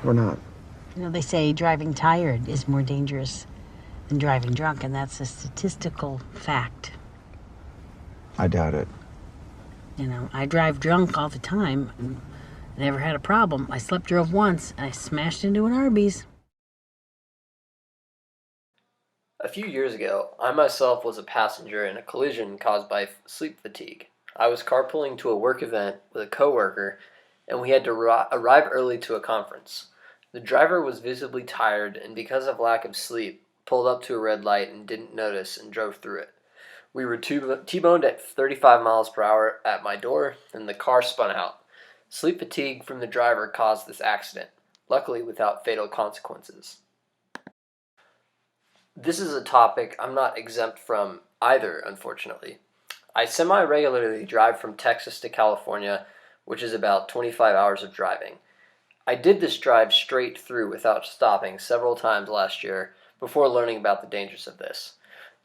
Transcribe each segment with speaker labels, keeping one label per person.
Speaker 1: or not?
Speaker 2: They say driving tired is more dangerous than driving drunk, and that's a statistical fact.
Speaker 1: I doubt it.
Speaker 2: I drive drunk all the time. Never had a problem. I drove once, and I smashed into an Arby's.
Speaker 3: A few years ago, I myself was a passenger in a collision caused by sleep fatigue. I was carpooling to a work event with a coworker, and we had to arrive early to a conference. The driver was visibly tired and, because of lack of sleep, pulled up to a red light and didn't notice and drove through it. We were T-boned at 35 miles per hour at my door, and the car spun out. Sleep fatigue from the driver caused this accident, luckily without fatal consequences. This is a topic I'm not exempt from either, unfortunately. I semi-regularly drive from Texas to California, which is about 25 hours of driving. I did this drive straight through without stopping several times last year before learning about the dangers of this.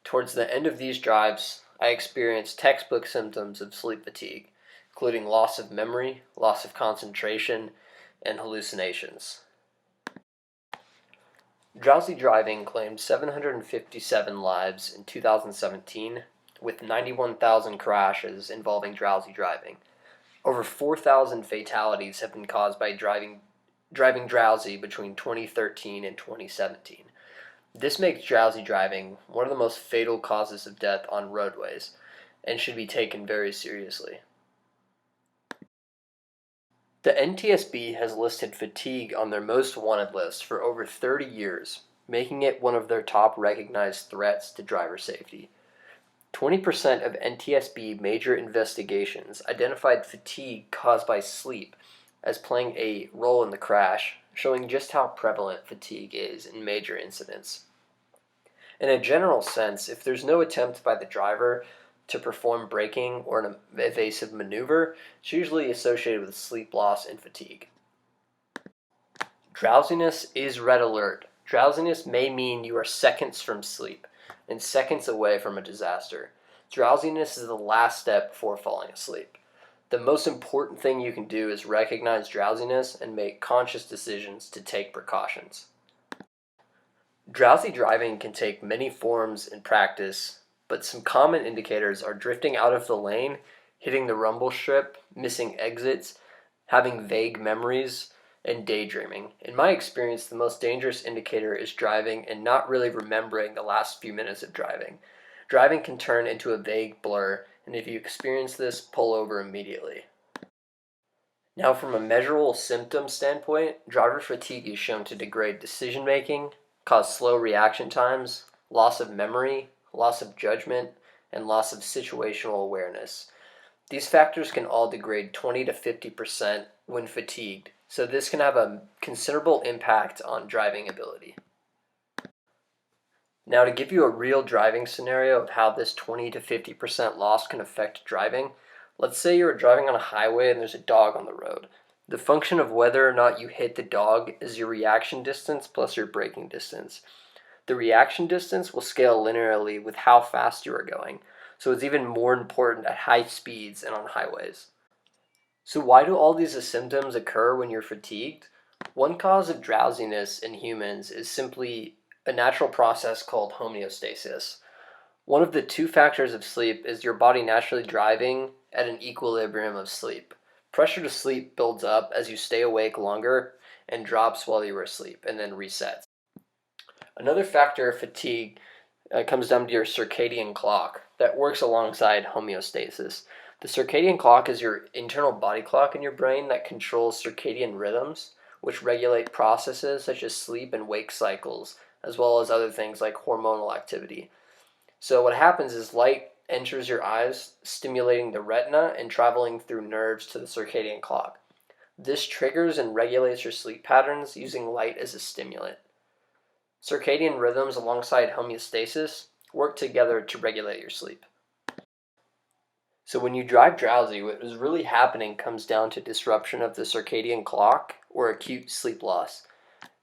Speaker 3: Towards the end of these drives, I experienced textbook symptoms of sleep fatigue, including loss of memory, loss of concentration, and hallucinations. Drowsy driving claimed 757 lives in 2017, with 91,000 crashes involving drowsy driving. Over 4,000 fatalities have been caused by driving drowsy between 2013 and 2017. This makes drowsy driving one of the most fatal causes of death on roadways and should be taken very seriously. The NTSB has listed fatigue on their most wanted list for over 30 years, making it one of their top recognized threats to driver safety. 20% of NTSB major investigations identified fatigue caused by sleep as playing a role in the crash, showing just how prevalent fatigue is in major incidents. In a general sense, if there's no attempt by the driver to perform braking or an evasive maneuver, it's usually associated with sleep loss and fatigue. Drowsiness is red alert. Drowsiness may mean you are seconds from sleep and seconds away from a disaster. Drowsiness is the last step before falling asleep. The most important thing you can do is recognize drowsiness and make conscious decisions to take precautions. Drowsy driving can take many forms in practice, but some common indicators are drifting out of the lane, hitting the rumble strip, missing exits, having vague memories, and daydreaming. In my experience, the most dangerous indicator is driving and not really remembering the last few minutes of driving. Driving can turn into a vague blur, and if you experience this, pull over immediately. Now, from a measurable symptom standpoint, driver fatigue is shown to degrade decision making, cause slow reaction times, loss of memory, loss of judgment, and loss of situational awareness. These factors can all degrade 20 to 50% when fatigued, so this can have a considerable impact on driving ability. Now, to give you a real driving scenario of how this 20 to 50% loss can affect driving, let's say you're driving on a highway and there's a dog on the road. The function of whether or not you hit the dog is your reaction distance plus your braking distance. The reaction distance will scale linearly with how fast you are going, so it's even more important at high speeds and on highways. So why do all these symptoms occur when you're fatigued? One cause of drowsiness in humans is simply a natural process called homeostasis. One of the two factors of sleep is your body naturally driving at an equilibrium of sleep. Pressure to sleep builds up as you stay awake longer and drops while you are asleep and then resets. Another factor of fatigue comes down to your circadian clock that works alongside homeostasis. The circadian clock is your internal body clock in your brain that controls circadian rhythms, which regulate processes such as sleep and wake cycles, as well as other things like hormonal activity. So what happens is light enters your eyes, stimulating the retina and traveling through nerves to the circadian clock. This triggers and regulates your sleep patterns using light as a stimulant. Circadian rhythms alongside homeostasis work together to regulate your sleep. So when you drive drowsy, what is really happening comes down to disruption of the circadian clock or acute sleep loss.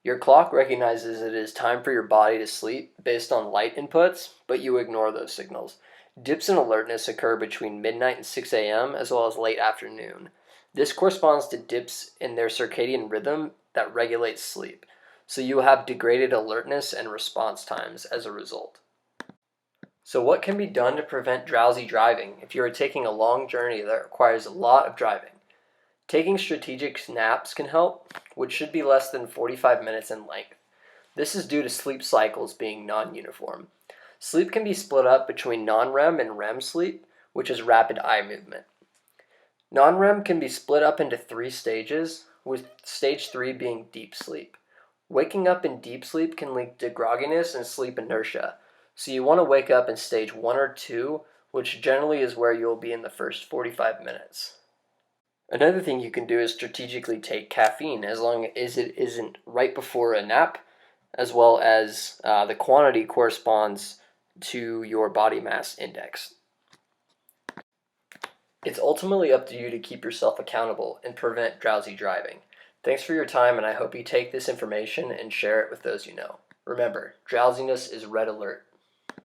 Speaker 3: Your clock recognizes it is time for your body to sleep based on light inputs, but you ignore those signals. Dips in alertness occur between midnight and 6 a.m. as well as late afternoon. This corresponds to dips in their circadian rhythm that regulate sleep, so you will have degraded alertness and response times as a result. So what can be done to prevent drowsy driving if you are taking a long journey that requires a lot of driving? Taking strategic naps can help, which should be less than 45 minutes in length. This is due to sleep cycles being non-uniform. Sleep can be split up between non-REM and REM sleep, which is rapid eye movement. Non-REM can be split up into 3 stages, with stage 3 being deep sleep. Waking up in deep sleep can lead to grogginess and sleep inertia, so you want to wake up in stage 1 or 2, which generally is where you'll be in the first 45 minutes. Another thing you can do is strategically take caffeine as long as it isn't right before a nap, as well as the quantity corresponds to your body mass index. It's ultimately up to you to keep yourself accountable and prevent drowsy driving. Thanks for your time, and I hope you take this information and share it with those you know. Remember, drowsiness is red alert.